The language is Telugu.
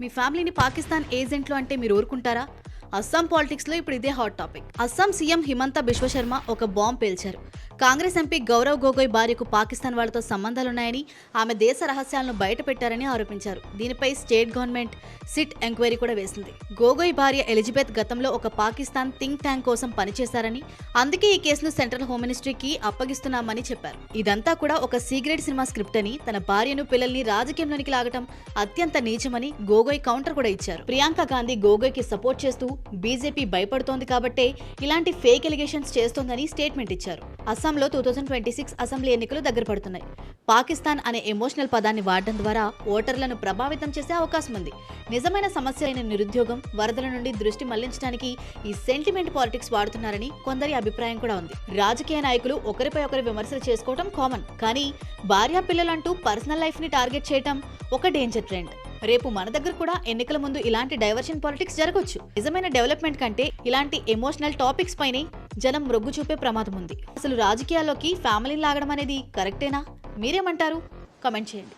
మీ ఫ్యామిలీని పాకిస్తాన్ ఏజెంట్లు అంటే మీరు ఊరుకుంటారా? అస్సాం పాలిటిక్స్ లో ఇప్పుడు ఇదే hot topic. Assam CM Himanta Biswa Sharma ఒక బాంబ్ పేల్చారు. కాంగ్రెస్ ఎంపీ గౌరవ్ గొగోయ్ భార్యకు పాకిస్తాన్ వాళ్లతో సంబంధాలున్నాయని, ఆమె దేశ రహస్యాలను బయటపెట్టారని ఆరోపించారు. దీనిపై స్టేట్ గవర్నమెంట్ సిట్ ఎంక్వైరీ కూడా వేసింది. గొగోయ్ భార్య ఎలిజబెత్ గతంలో ఒక పాకిస్తాన్ థింక్ ట్యాంక్ కోసం పనిచేశారని, అందుకే ఈ కేసును సెంట్రల్ హోమ్ మినిస్ట్రీకి అప్పగిస్తున్నామని చెప్పారు. ఇదంతా కూడా ఒక సీక్రెట్ సినిమా స్క్రిప్ట్ అని, తన భార్యను పిల్లల్ని రాజకీయంలోనికి లాగటం అత్యంత నీచమని గొగోయ్ కౌంటర్ కూడా ఇచ్చారు. ప్రియాంక గాంధీ గొగోయ్ కి సపోర్ట్ చేస్తూ బీజేపీ భయపడుతోంది కాబట్టే ఇలాంటి ఫేక్ ఎలిగేషన్స్ చేస్తోందని స్టేట్మెంట్ ఇచ్చారు. అస్సాంలో 2026 అసెంబ్లీ ఎన్నికలు దగ్గర పడుతున్నాయి. పాకిస్తాన్ అనే ఎమోషనల్ పదాన్ని వాడడం ద్వారా ఓటర్లను ప్రభావితం చేసే అవకాశం ఉంది. నిజమైన సమస్యలైన నిరుద్యోగం, వరదల నుండి దృష్టి మళ్లించడానికి ఈ సెంటిమెంట్ పాలిటిక్స్ వాడుతున్నారని కొందరి అభిప్రాయం కూడా ఉంది. రాజకీయ నాయకులు ఒకరిపై ఒకరు విమర్శలు చేసుకోవడం కామన్, కానీ భార్యా పిల్లలంటూ పర్సనల్ లైఫ్ ని టార్గెట్ చేయడం ఒక డేంజర్ ట్రెండ్. రేపు మన దగ్గర కూడా ఎన్నికల ముందు ఇలాంటి డైవర్షన్ పాలిటిక్స్ జరగొచ్చు. నిజమైన డెవలప్మెంట్ కంటే ఇలాంటి ఎమోషనల్ టాపిక్స్ పైనే జనం మొగ్గు చూపే ప్రమాదం ఉంది. అసలు రాజకీయాల్లోకి ఫ్యామిలీని లాగడం అనేది కరెక్టేనా? మీరేమంటారు? కామెంట్ చేయండి.